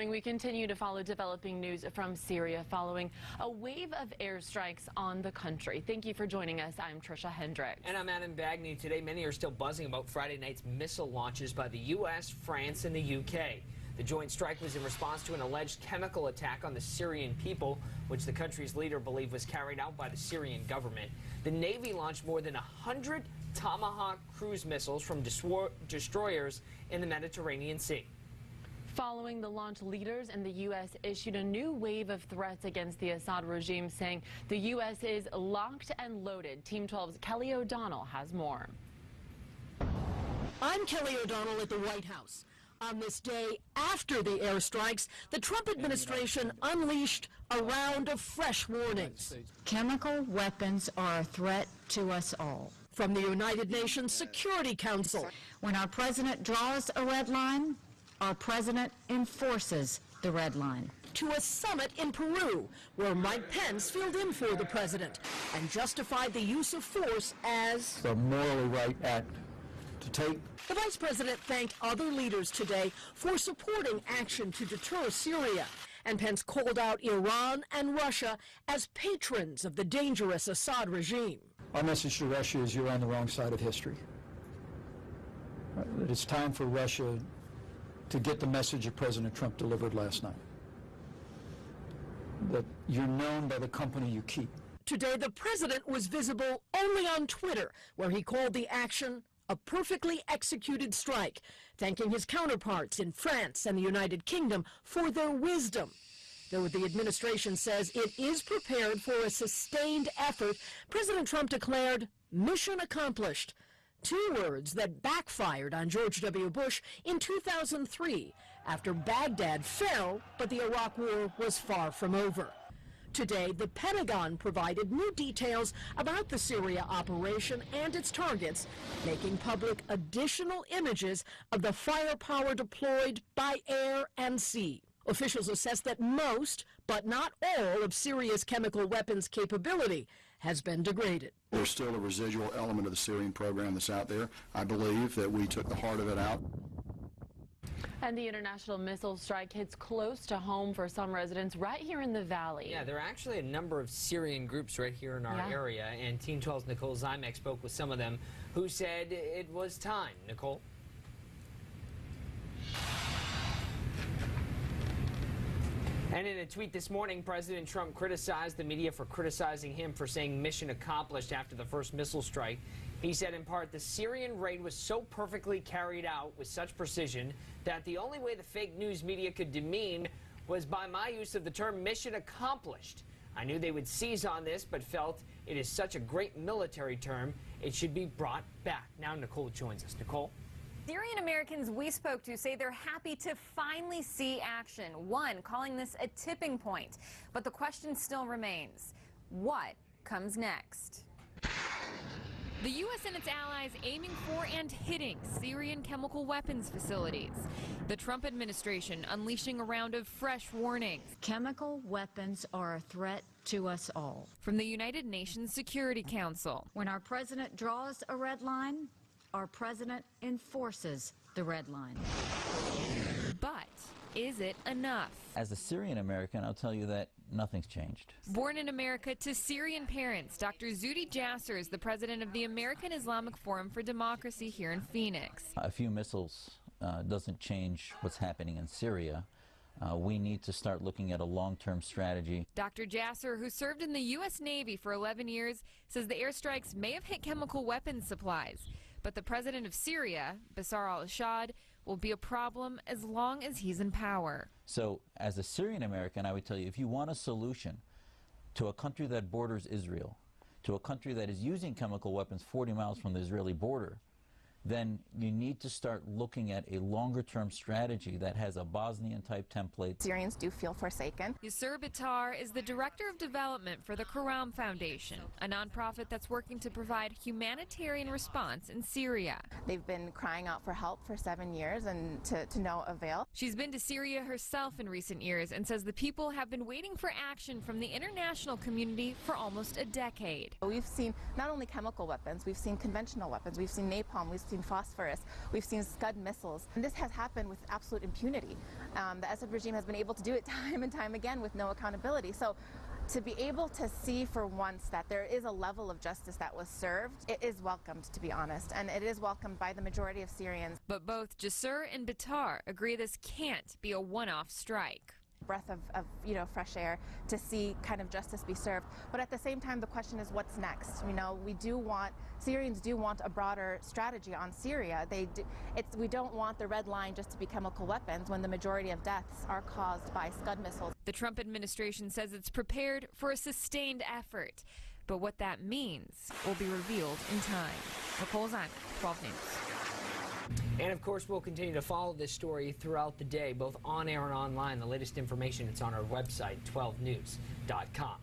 We continue to follow developing news from Syria following a wave of airstrikes on the country. Thank you for joining us. I'm Trisha Hendricks. And I'm Adam Bagney. Today, many are still buzzing about Friday night's missile launches by the U.S., France, and the U.K. The joint strike was in response to an alleged chemical attack on the Syrian people, which the country's leader believed was carried out by the Syrian government. The Navy launched more than 100 Tomahawk cruise missiles from destroyers in the Mediterranean Sea. Following the launch, leaders in the U.S. issued a new wave of threats against the Assad regime, saying the U.S. is locked and loaded. Team 12's Kelly O'Donnell has more. I'm Kelly O'Donnell at the White House. On this day after the airstrikes, the Trump administration unleashed a round of fresh warnings. Chemical weapons are a threat to us all. From the United Nations Security Council. When our president draws a red line, our president enforces the red line. To a summit in Peru, where Mike Pence filled in for the president and justified the use of force as the morally right act to take. The vice president thanked other leaders today for supporting action to deter Syria. And Pence called out Iran and Russia as patrons of the dangerous Assad regime. Our message to Russia is you're on the wrong side of history. That it's time for Russia to get the message that President Trump delivered last night. That you're known by the company you keep. Today, the president was visible only on Twitter, where he called the action a perfectly executed strike, thanking his counterparts in France and the United Kingdom for their wisdom. Though the administration says it is prepared for a sustained effort, President Trump declared, "Mission accomplished." Two words that backfired on George W. Bush in 2003 after Baghdad fell, but the Iraq War was far from over. Today, the Pentagon provided new details about the Syria operation and its targets, making public additional images of the firepower deployed by air and sea. Officials assess that most, but not all, of Syria's chemical weapons capability has been degraded. There's still a residual element of the Syrian program that's out there. I believe that we took the heart of it out. And the international missile strike hits close to home for some residents right here in the valley. Yeah, there are actually a number of Syrian groups right here in our area, and Team 12's Nicole Zymek spoke with some of them who said it was time. Nicole? And in a tweet this morning, President Trump criticized the media for criticizing him for saying mission accomplished after the first missile strike. He said, in part, the Syrian raid was so perfectly carried out with such precision that the only way the fake news media could demean was by my use of the term mission accomplished. I knew they would seize on this, but felt it is such a great military term, it should be brought back. Now Nicole joins us. Nicole? Syrian Americans we spoke to say they're happy to finally see action, one calling this a tipping point. But the question still remains, what comes next? The U.S. and its allies aiming for and hitting Syrian chemical weapons facilities. The Trump administration unleashing a round of fresh warnings. Chemical weapons are a threat to us all. From the United Nations Security Council. When our president draws a red line, our president enforces the red line. But is it enough? As a Syrian American, I'll tell you that nothing's changed. Born in America to Syrian parents, Dr. Zuhdi Jasser is the president of the American Islamic Forum for Democracy here in Phoenix. A few missiles doesn't change what's happening in Syria. We need to start looking at a long-term strategy. Dr. Jasser, who served in the U.S. Navy for 11 years, says the airstrikes may have hit chemical weapons supplies. But the president of Syria, Bashar al-Assad, will be a problem as long as he's in power. So as a Syrian American, I would tell you, if you want a solution to a country that borders Israel, to a country that is using chemical weapons 40 miles from the Israeli border, then you need to start looking at a longer-term strategy that has a Bosnian-type template. Syrians do feel forsaken. Yasser Bittar is the director of development for the Karam Foundation, a nonprofit that's working to provide humanitarian response in Syria. They've been crying out for help for 7 years and to no avail. She's been to Syria herself in recent years and says the people have been waiting for action from the international community for almost a decade. We've seen not only chemical weapons, we've seen conventional weapons, we've seen napalm, we've seen phosphorus, we've seen Scud missiles. And this has happened with absolute impunity. The Assad regime has been able to do it time and time again with no accountability. So to be able to see for once that there is a level of justice that was served, it is welcomed, to be honest, and it is welcomed by the majority of Syrians. But both Jasser and Bitar agree this can't be a one-off strike. Breath of fresh air to see kind of justice be served. But at the same time, the question is what's next? Syrians do want a broader strategy on Syria. We don't want the red line just to be chemical weapons when the majority of deaths are caused by Scud missiles. The Trump administration says it's prepared for a sustained effort. But what that means will be revealed in time. Nicole Ziman, 12 News. And of course, we'll continue to follow this story throughout the day, both on air and online. The latest information, it's on our website, 12news.com.